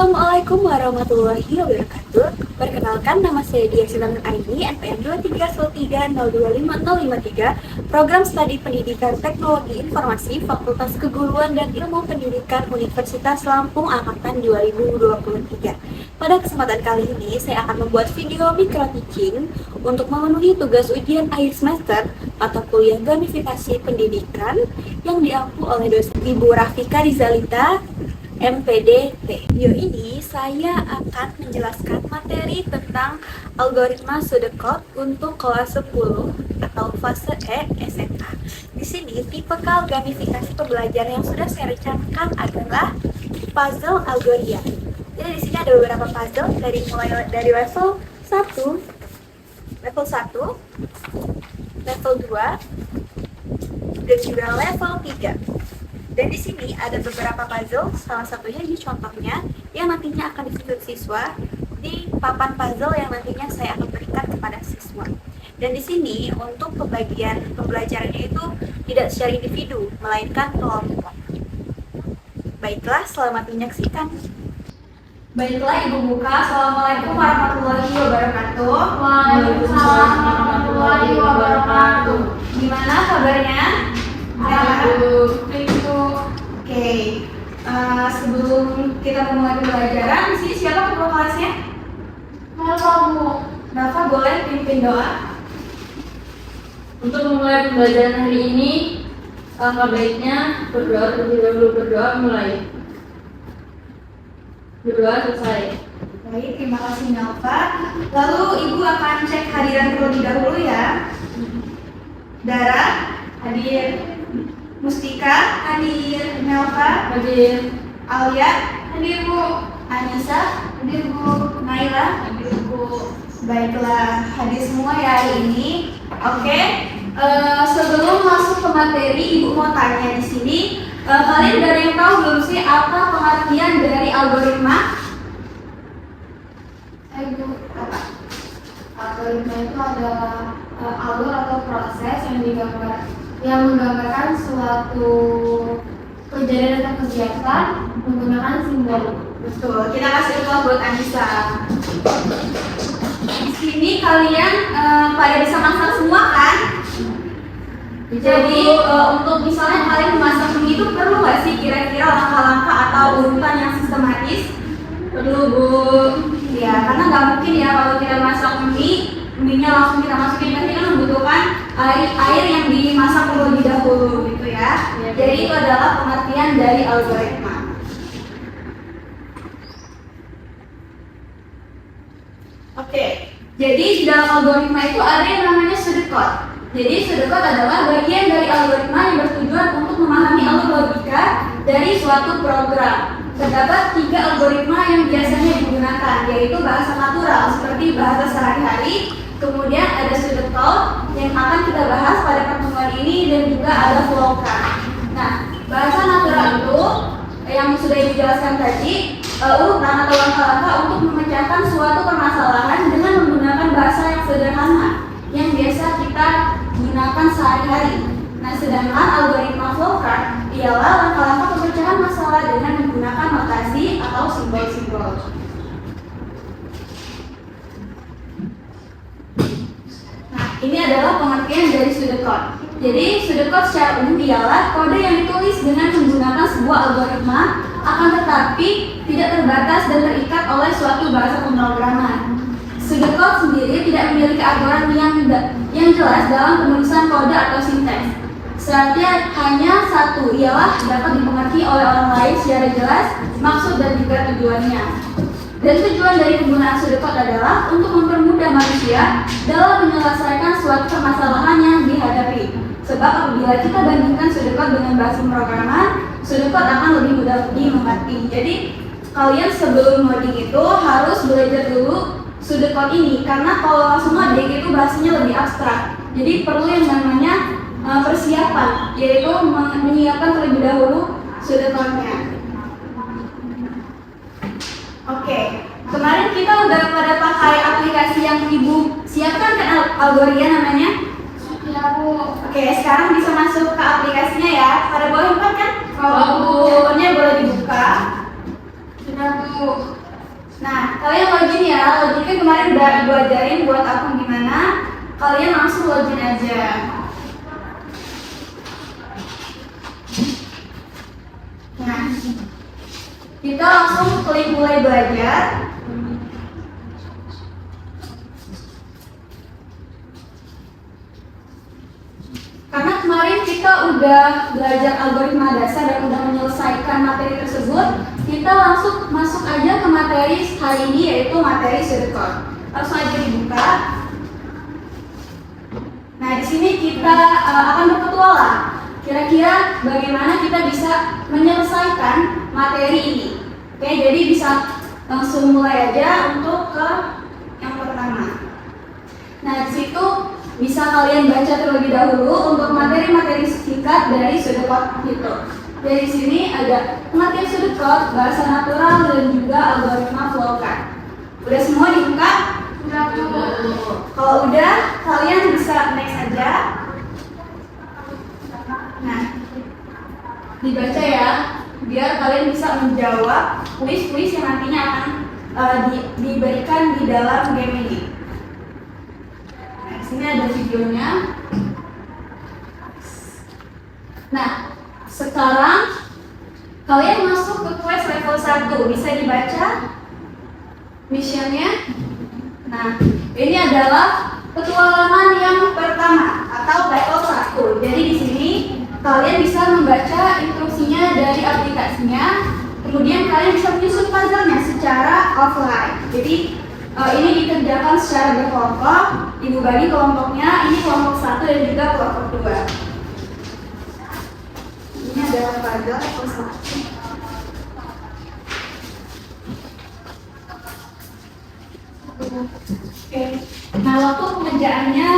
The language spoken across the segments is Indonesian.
Assalamualaikum warahmatullahi wabarakatuh. Perkenalkan, nama saya Dia Silangan Aini, NPM 231302553, Program Studi Pendidikan Teknologi Informasi, Fakultas Keguruan dan Ilmu Pendidikan Universitas Lampung Angkatan 2023. Pada kesempatan kali ini, saya akan membuat video micro teaching untuk memenuhi tugas ujian akhir semester atau kuliah gamifikasi pendidikan yang diampu oleh dosen Ibu Rafika Rizalita, MPDT. Video ini saya akan menjelaskan materi tentang algoritma pseudocode untuk kelas 10 atau fase E SMA. Di sini tipikal gamifikasi pembelajaran yang sudah saya rencanakan adalah puzzle Algoria. Jadi di sini ada beberapa puzzle mulai dari level 1, level 2, dan juga level 3. Dan di sini ada beberapa puzzle, salah satunya ini contohnya yang nantinya akan disusun siswa di papan puzzle yang nantinya saya akan berikan kepada siswa. Dan di sini untuk pembagian pembelajarannya itu tidak secara individu, melainkan kelompok. Baiklah, selamat menyaksikan. Baiklah, Ibu buka. Assalamualaikum warahmatullahi wabarakatuh. Waalaikumsalam warahmatullahi wabarakatuh. Gimana kabarnya? Oke. Sebelum kita memulai pembelajaran, di sini siapa ketua kelasnya? Halo Bu. Nafa, boleh pimpin doa? Untuk memulai pembelajaran hari ini, alangkah baiknya berdoa terlebih dahulu. Berdoa mulai. Berdoa selesai. Baik, terima kasih Nafa. Lalu Ibu akan cek hadiran terlebih dahulu ya. Dara, hadir. Mustika, hadir. Melva, Hadir. Alia, hadir Bu. Anissa, hadir Bu. Naila, hadir Bu. Baiklah, hadir semua ya hari ini. Oke. Sebelum masuk ke materi, Ibu mau tanya di sini. Kalian udah ada yang tahu belum sih apa pengertian dari algoritma? Bu, algoritma itu adalah alur atau proses yang menggambarkan suatu kejadian atau kegiatan menggunakan simbol. Betul. Kita kasih upah buat Anissa. Di sini kalian pada bisa masak semua kan? Jadi untuk misalnya kalian memasak mie itu perlu nggak sih kira-kira langkah-langkah atau urutan yang sistematis? Perlu Bu. Ya, karena nggak mungkin ya kalau kita masak mie-nya langsung kita masukin, kan kita membutuhkan air yang dimasak terlebih dahulu gitu ya. Ya. Jadi itu adalah pengertian dari algoritma. Oke, jadi di dalam algoritma itu ada yang namanya pseudocode. Jadi pseudocode adalah bagian dari algoritma yang bertujuan untuk memahami alur logika dari suatu program. Terdapat 3 algoritma yang biasanya digunakan, yaitu bahasa natural seperti bahasa sehari-hari, kemudian ada pseudocode yang akan kita bahas pada pertemuan ini, dan juga ada flowchart. Nah, bahasa natural itu yang sudah dijelaskan tadi, urutan atau langkah-langkah untuk memecahkan suatu permasalahan dengan menggunakan bahasa yang sederhana yang biasa kita gunakan sehari-hari. Nah, sedangkan algoritma flowchart ialah langkah-langkah pemecahan masalah dengan menggunakan notasi atau simbol-simbol. Nah, ini adalah pengertian dari pseudocode. Jadi, pseudocode secara umum ialah kode yang ditulis dengan menggunakan sebuah algoritma, akan tetapi tidak terbatas dan terikat oleh suatu bahasa pemrograman. Pseudocode sendiri tidak memiliki aturan yang jelas dalam penulisan kode atau sinteks. Syaratnya hanya satu, ialah dapat dimengerti oleh orang lain secara jelas maksud dan juga tujuannya. Dan tujuan dari penggunaan pseudocode adalah untuk mempermudah manusia dalam menyelesaikan suatu permasalahan yang dihadapi. Sebab apabila kita bandingkan pseudocode dengan bahasa pemrograman, pseudocode akan lebih mudah dimengerti. Jadi kalian sebelum ngoding itu harus belajar dulu pseudocode ini, karena kalau langsung ngoding itu bahasanya lebih abstrak. Jadi perlu yang namanya persiapan, yaitu menyiapkan terlebih dahulu pseudocode-nya. Oke, kemarin kita udah pada pakai aplikasi yang Ibu siapkan kan, Algoria namanya? Ya Bu. Oke, sekarang bisa masuk ke aplikasinya ya. Pada boleh empat kan? Kalau Bu. Handphonenya boleh dibuka. Udah Bu. Nah, kalian login ya. Loginnya kemarin udah Ibu ajarin buat akun gimana. Kalian langsung login aja. Nah, kita langsung klik mulai belajar. Karena kemarin kita udah belajar algoritma dasar dan udah menyelesaikan materi tersebut, kita langsung masuk aja ke materi hari ini, yaitu materi pseudocode. Langsung aja dibuka. Nah, di sini kita akan berpetualang. Kira-kira bagaimana kita bisa menyelesaikan materi ini. Oke, jadi bisa langsung mulai aja untuk ke yang pertama. Nah, di situ bisa kalian baca terlebih dahulu untuk materi-materi singkat dari pseudocode itu. Dari sini ada pengertian pseudocode, bahasa natural, dan juga algoritma flowchart. Udah semua dibuka? Udah. Kalau udah, kalian bisa next aja. Nah, dibaca ya, biar kalian bisa menjawab kuis-kuis yang nantinya akan diberikan di dalam game ini. Nah, di sini ada videonya. Nah, sekarang kalian masuk ke quest level 1. Bisa dibaca missionnya. Nah, ini adalah petualangan yang pertama atau level 1. Jadi di sini kalian bisa membaca instruksinya dari aplikasinya. Kemudian kalian bisa menyusun puzzle-nya secara offline. Jadi ini dikerjakan secara berkelompok. Ibu bagi kelompoknya, ini kelompok 1 dan juga kelompok 2. Ini adalah puzzle level 1. Oke. Nah, waktu pengerjaannya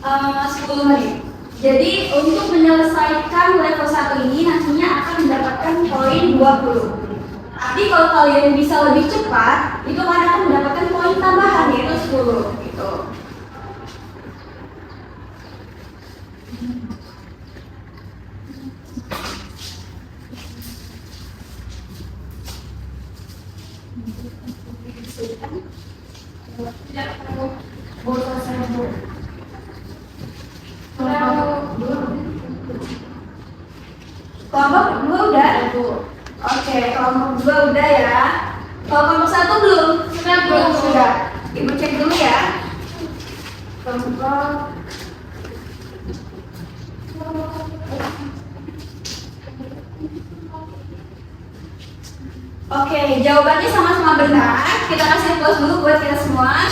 10 menit. Jadi untuk menyelesaikan level 1 ini nantinya akan mendapatkan poin 20. Tapi kalau kalian bisa lebih cepat, itu kalian akan mendapatkan poin tambahan yaitu 10 gitu. Kelompok 2 udah? Oke, kelompok 2 udah ya. Kalau kelompok 1 belum? Belum. Sudah. Ibu cek dulu ya. Kelompok Oke, jawabannya sama-sama benar. Kita kasih plus dulu buat kita semua.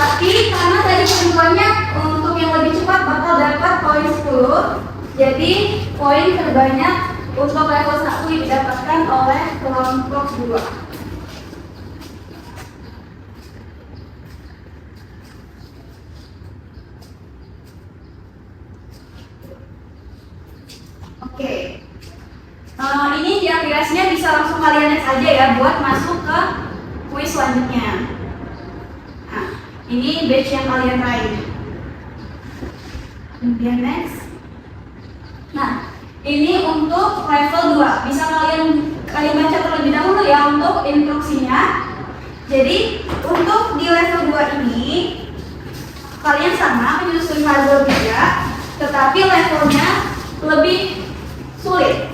Tapi karena tadi ketentuannya untuk yang lebih cepat bakal dapat poin 10. Jadi poin terbanyak untuk level 1 didapatkan oleh kelompok 2. Oke. Ini di aplikasinya bisa langsung kalian next aja ya buat masuk ke kuis selanjutnya. Nah, ini batch yang kalian raih. Kemudian next. Nah, ini untuk level 2. Bisa kalian baca terlebih dahulu ya untuk instruksinya. Jadi, untuk di level 2 ini kalian sama menyusun puzzle juga, tetapi levelnya lebih sulit.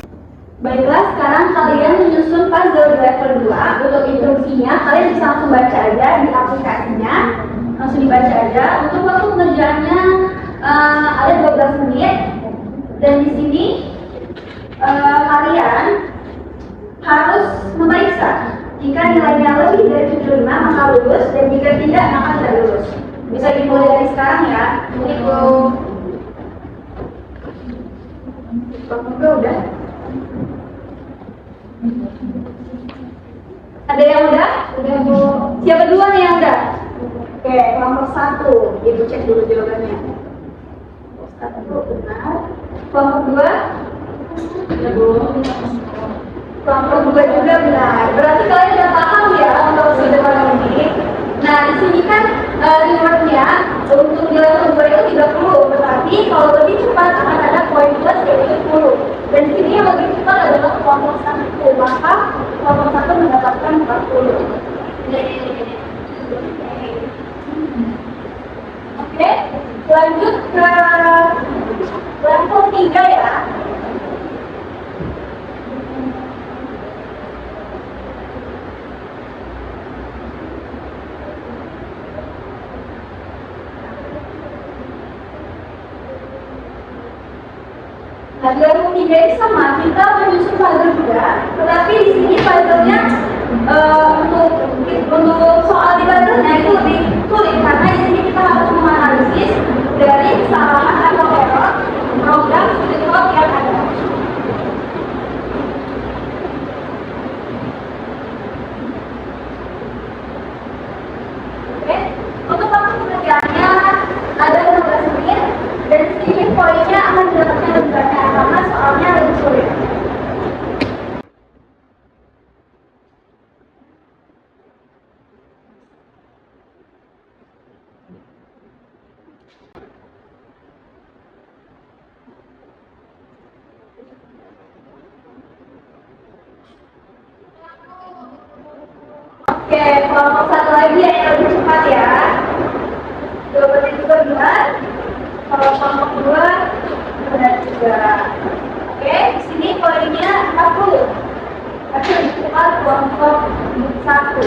Baiklah, sekarang kalian menyusun puzzle di level 2. Untuk instruksinya, kalian bisa langsung baca aja di aplikasinya. Langsung dibaca aja. Untuk waktu pengerjaannya ada 12 menit. Dan di sini kalian harus memeriksa. Jika nilainya lebih dari 75 maka lulus, dan jika tidak maka tidak lulus. Bisa dimulai dari sekarang ya. Ini kelompok udah. Ada yang udah? Udah Bu. Siapa duluan nih yang udah? Oke, kelompok 1. Ibu cek dulu jawabannya. Kelompok 1 benar. Kelompok 2? Udah Bu. Kelompok 2 juga benar. Berarti kalian udah paham ya untuk pseudocode ini. Nah, di sini kan rewardnya untuk di level 2 itu 30, tetapi kalau lebih cepat akan ada poin plus yaitu 10. Dan di sini yang lebih cepat adalah kelompok 1, maka kelompok 1 mendapatkan 40. Oke, lanjut ke level 3 ya. Nah, di level 3 ini sama, kita menyusun puzzle juga, tetapi di sini puzzle-nya untuk soal di puzzle-nya itu lebih sulit karena di sini kita harus menganalisis dari kesalahan atau error program studi code yang ada. Oke, untuk waktu pengerjaannya ada 15 menit dan sedikit poinnya akan didapatkan lebih banyak karena soalnya lebih sulit. Oke, kelompok satu lagi yang lebih cepat ya. Jawabannya juga benar. Kalau kelompok 2 benar juga. Oke, di sini poinnya 40. Tapi lebih cepat kelompok 1.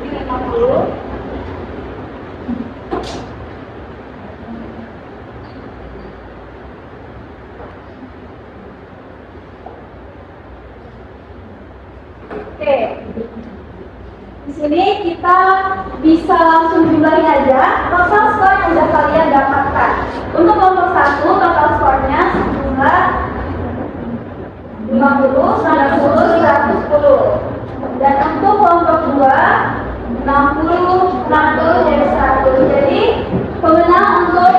Ini 50. Oke. Di sini kita bisa langsung jumlahin aja total skor yang sudah kalian dapatkan. Untuk kelompok 1 total skornya sejumlah 50, 90, 110. Dan untuk kelompok 2 60, 60 dari 100. Jadi pemenang untuk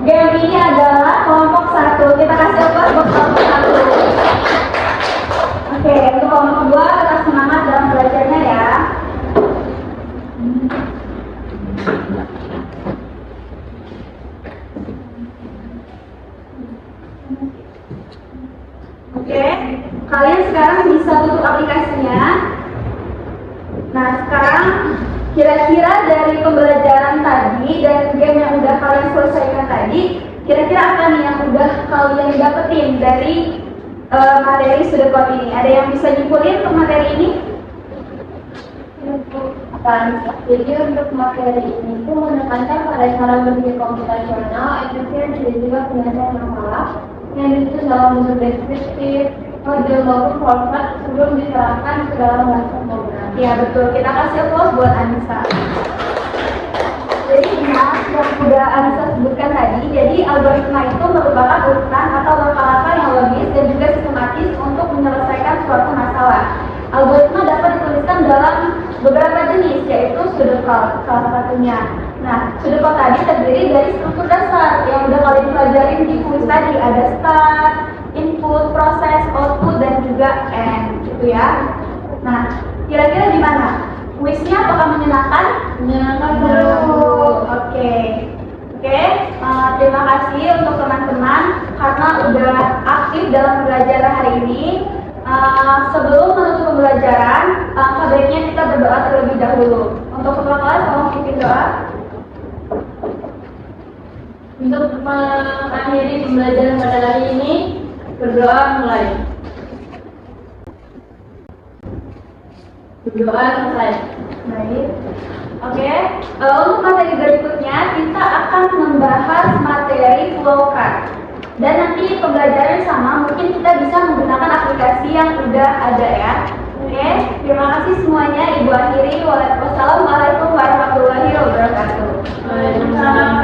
game ini adalah kelompok 1. Kita kasih aplaus buat kelompok 1. Oke, untuk kelompok 2 tetap semangat dalam belajarnya ya. Oke, kalian sekarang bisa tutup aplikasinya. Nah, sekarang kira-kira dari pembelajaran tadi dan game yang udah kalian selesaikan tadi, kira-kira apa nih yang udah kalian dapetin dari materi studi code ini? Ada yang bisa nyimpulin untuk materi ini? Jadi untuk materi ini itu menekankan pada cara berpikir komputasional, efisien, dan juga penyelesaian masalah yang disusun dalam bentuk deskriptif, model maupun format sebelum diterapkan ke dalam bahasa program. Ya betul, kita kasih aplaus buat Anissa. Jadi ingat yang sudah Anissa sebutkan tadi, jadi algoritma itu merupakan urutan atau langkah-langkah yang logis dan juga sistematis untuk menyelesaikan suatu masalah. Algoritma dapat dituliskan dalam beberapa jenis, yaitu pseudocode salah satunya. Nah, pseudocode tadi terdiri dari struktur dasar yang udah kalian pelajarin di kuis tadi. Ada start, input, proses, output, dan juga end, gitu ya. Nah, kira-kira gimana? Kuisnya apakah menyenangkan? Menyenangkan Oke. Terima kasih untuk teman-teman karena udah aktif dalam pembelajaran hari ini. Sebelum menutup pembelajaran, sebaiknya kita berdoa terlebih dahulu. Untuk ketua kelas, tolong pimpin doa. Untuk mengakhiri pembelajaran pada hari ini, berdoa mulai. Berdoa selesai. Baik. Oke. Untuk materi berikutnya, kita akan membahas materi flowcard. Dan nanti pembelajaran sama, mungkin kita bisa menggunakan aplikasi yang udah ada ya. Oke, terima kasih semuanya. Ibu akhiri. Wassalamualaikum warahmatullahi wabarakatuh. Waalaikumsalam.